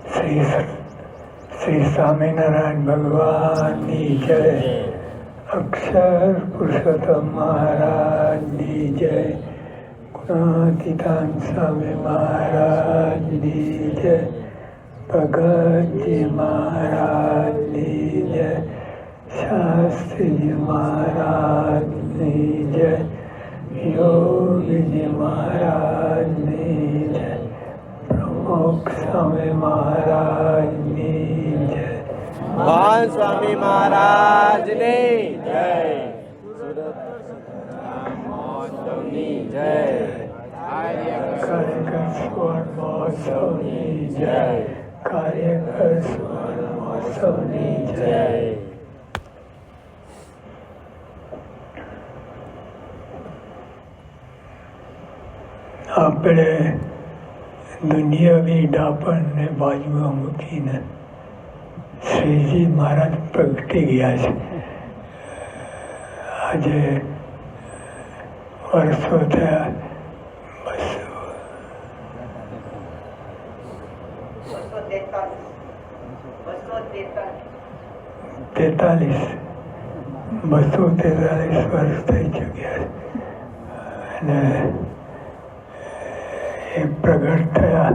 શ્રી સ્વામિનારાયણ ભગવાનની જય. અક્ષર પુરુષોત્તમ મહારાજની જય. ગુણાતીતાન સ્વામી મહારાજની જય. ભગતજી મહારાજની જય. શાસ્ત્રીજી મહારાજની જય. યોગીજી મહારાજની જય. પ્રમુખ સ્વામી મહારાજની જય. મહાન સ્વામી મહારાજની જય. મહોત્સવની જય. કાર્યકર સ્વર્ણ મહોત્સવની જય. કાર્યકર સ્વર્ણ મહોત્સવની જય. આપણે દુનિયાવી ડાપણને બાજુમાં મૂકીને શ્રીજી મહારાજ પ્રગટી ગયા છે. આજે વર્ષો થયા 243 વર્ષ થઈ ચૂક્યા અને એ પ્રગટ થયા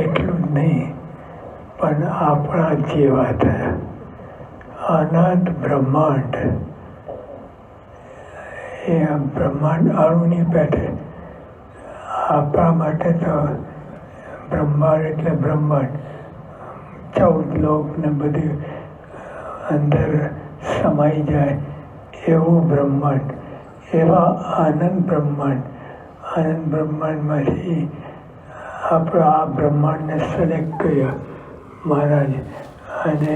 એટલું જ નહીં પણ આપણા જેવા થયા. અનંત બ્રહ્માંડ, એ બ્રહ્માંડ અણુની પેટે. આપણા માટે તો બ્રહ્માંડ એટલે બ્રહ્માંડ, 14 લોક ને બધું અંદર સમાઈ જાય એવું બ્રહ્માંડ. એવા આનંદ બ્રહ્માંડમાંથી આપણા આ બ્રહ્માંડને સિલેક્ટ કર્યા મહારાજ અને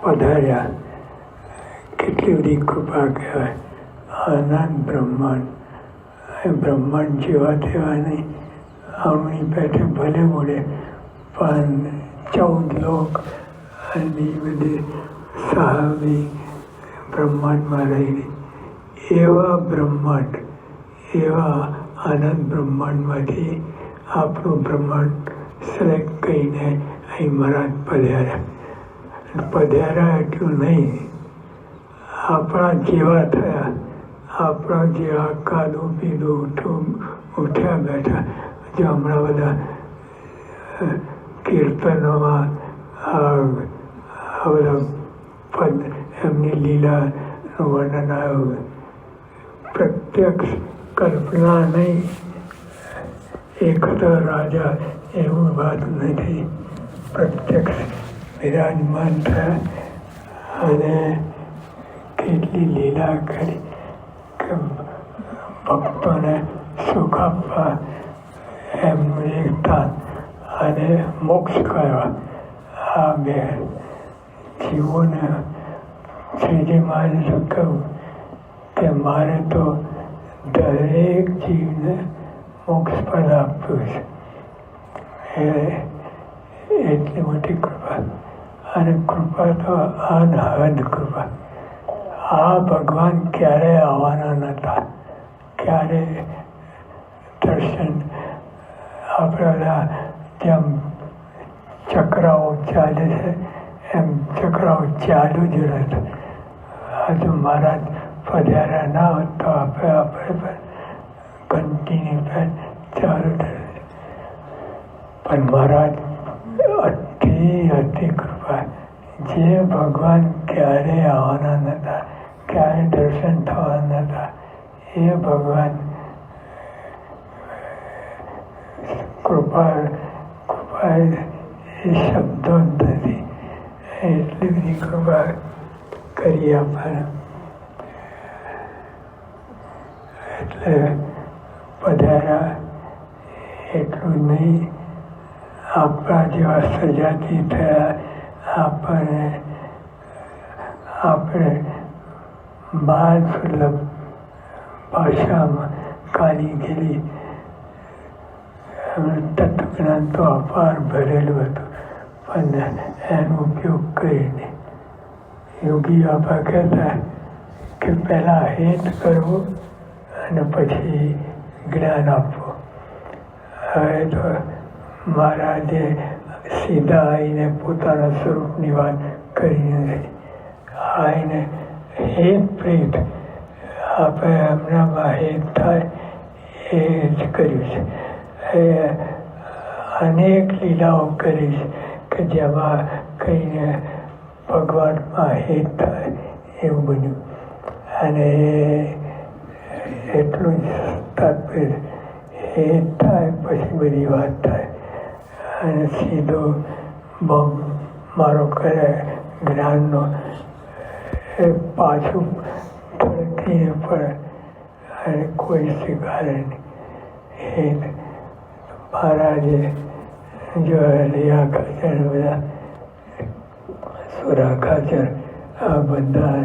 પધાર્યા. કેટલી બધી કૃપા કહેવાય. આનંદ બ્રહ્માંડ, બ્રહ્માંડ જેવા તેવા નહીં, અણુની પેટે ભલે ઉડે પણ 14 લોક અને બધી સાહવી બ્રહ્માંડમાં રહેલી. એવા બ્રહ્માંડ, એવા આનંદ બ્રહ્માંડમાંથી આપણું બ્રહ્માંડ સિલેક્ટ કરીને અહીં મહારાજ પધાર્યા એટલું નહીં, આપણા જેવા થયા. આપણા જેવા કાદું પીધું ઉઠ્યા બેઠા. જો હમણાં બધા કીર્તનોમાં આ બધા પદ એમની લીલાનું વર્ણન આવ્યું. પ્રત્યક્ષ કલ્પના નહીં, એક હતો રાજા એવું વાત નથી. પ્રત્યક્ષ વિરાજમાન થયા અને કેટલી લીલા કરી કે ભક્તોને સુખ આપવા એમનું એકતા અને મોક્ષ કરવા. આ બે જીવોને શ્રીજી મહારાજે કહ્યું કે મારે તો દરેક જીવને મોક્ષ પદ આપ્યું છે. એટલી મોટી કૃપા. અને કૃપા તો અનહદ કૃપા. આ ભગવાન ક્યારેય આવવાના નહોતા. ક્યારે દર્શન આપણા જેમ ચક્રાઓ ચાલે છે એમ ચક્રાઓ ચાલુ જ રહેતા. હજુ મહારાજ પધાર્યા ના હોત તો આપણે કન્ટિન્યુ ચાલુ થશે. પણ મહારાજ અતિ કૃપા. જે ભગવાન ક્યારેય આવવાના નહોતા, ક્યારે દર્શન થવાના નહોતા, એ ભગવાન કૃપા એ શબ્દો જ નથી. એટલી બધી કૃપા કરી આપણને. એટલે પધાર્યા એટલું નહીં, આપણા જેવા સજાતી થયા. આપણે 12 સુલભ ભાષામાં કારીગરી તત્વજ્ઞાન તો અપાર ભરેલું હતું પણ એનો ઉપયોગ કરીને. યોગી બાપા કહેતા કે પહેલાં હિત કરવું અને પછી જ્ઞાન આપવું. હવે તો મહારાજે સીધા આવીને પોતાના સ્વરૂપની વાત કરી નથી. આવીને હેત પ્રેત આપણે એમનામાં હેત થાય એ જ કર્યું છે. એ અનેક લીલાઓ કરી છે કે જેમાં કહીને ભગવાનમાં હેત થાય એવું બન્યું. અને એટલું જ તાત્પર્ય હેત થાય પછી બધી વાત થાય. અને સીધો બમ મારો કરે જ્ઞાનનો એ પાછું ધડકીને પડે અને કોઈ સ્વીકારે નહીં. હેત મહારાજે જો લિયા ખાચર બધા સુરા ખાચર આ બધા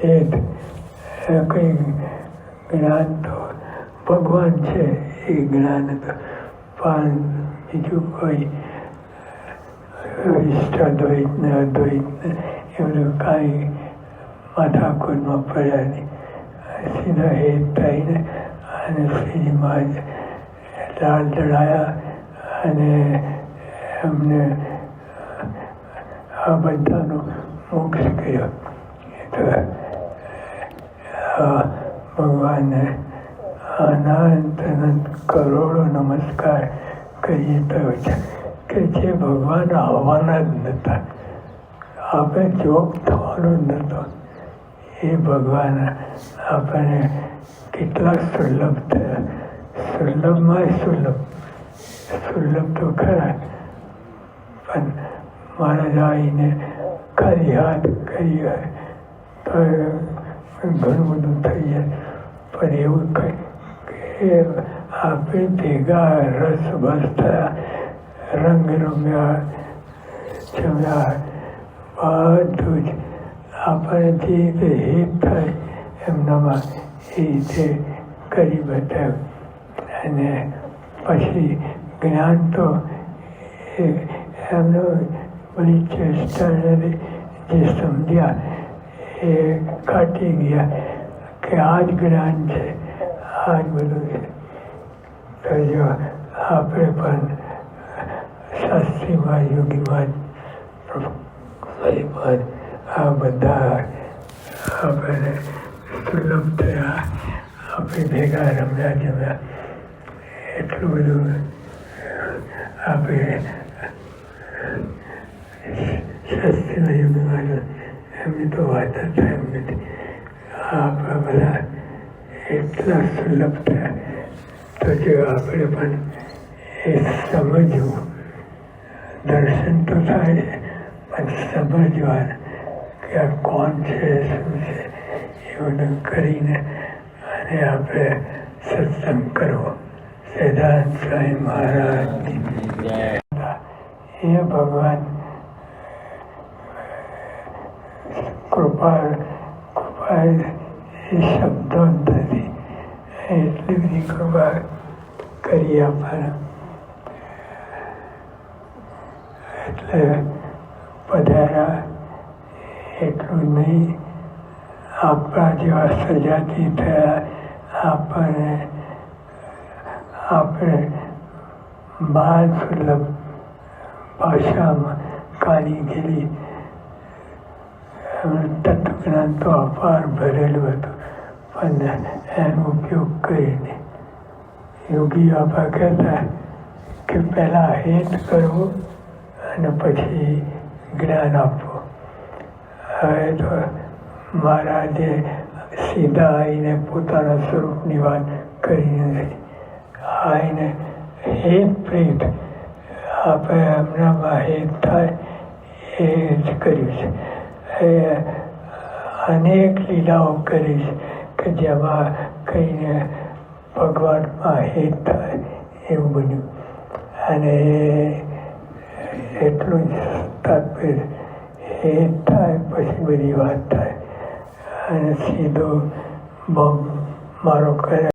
હેત કંઈ જ્ઞાન તો ભગવાન છે એ જ્ઞાન તો પણ બીજું કોઈ ઇષ્ટાદ્વૈત ને અદ્વૈત ને એ બધું કાંઈ માથાકૂટમાં પડ્યા નહીં. સીધા હેત થઈને અને શ્રીજી મહારાજ લાલ ચડાયા અને એમને આ બધાનો મોક્ષ કર્યો. તો ભગવાનને અનંત અનંત કરોડો નમસ્કાર કરીએ તો કે જે ભગવાન આવવાના જ નહોતા, આપણે જોગ થવાનો જ નહોતો, એ ભગવાન આપણને કેટલા સુલભ થયા. સુલભમાં સુલભ તો ખરા, પણ મહારાજ આવીને ખાલી હાથ કરી હોય તો ઘણું બધું થઈ જાય. પણ એવું કંઈ કે આપણે ભેગા રસ બસ થયા, રંગ રમ્યા, જમ્યા, બધું જ આપણે જે રીતે હેત થાય એમનામાં એ રીતે કરી બતાવ્યું. અને પછી જ્ઞાન તો એમનો બધી ચેષ્ટા જે સમજ્યા એ કાઢી ગયા કે આ જ જ્ઞાન છે, આ જ બધું છે. તો જો આપણે પણ શાસ્ત્રીમાં યોગીમાં આ બધા આપણે સુલભ થયા, આપણે ભેગા રમ્યા જમ્યા, એટલું બધું આપણે શાસ્ત્રીના યોગીમાં એમની તો વાત જ થાય એમ નથી. આપણા બધા એટલા સુલભ થયા. તો જો આપણે પણ એ સમજવું, દર્શન તો થાય છે પણ સમજવાનું કે આ કોણ છે, શું છે, એ બધું કરીને અને આપણે સત્સંગ કરવો. સિદ્ધાંત સ્વામી મહારાજની એ ભગવાન કૃપા એ શબ્દો નથી, એટલી બધી કૃપા કરી આપણને. એટલે પધાર્યા એટલું નહીં, આપણા જેવા સજાતી થયા. આપણે બાળ સુલભ ભાષામાં કાઢી ગયેલી તત્વજ્ઞાન તો અપાર ભરેલું હતું, પણ એનો ઉપયોગ કરીને યોગી બાપા કહેતા કે પહેલાં હેત કરવું અને પછી જ્ઞાન આપવું. હવે તો મહારાજે સીધા આવીને પોતાના સ્વરૂપની વાત કરી નથી. આવીને હેત પ્રેત આપણે એમનામાં હેત થાય એ જ કર્યું છે. એ અનેક લીલાઓ કરી છે કે જેમાં કહીને ભગવાનમાં હેત થાય એવું બન્યું. અને એટલું જ તાત્પર્ય હેત થાય પછી બધી વાત થાય. અને સીધો બમ મારો કરે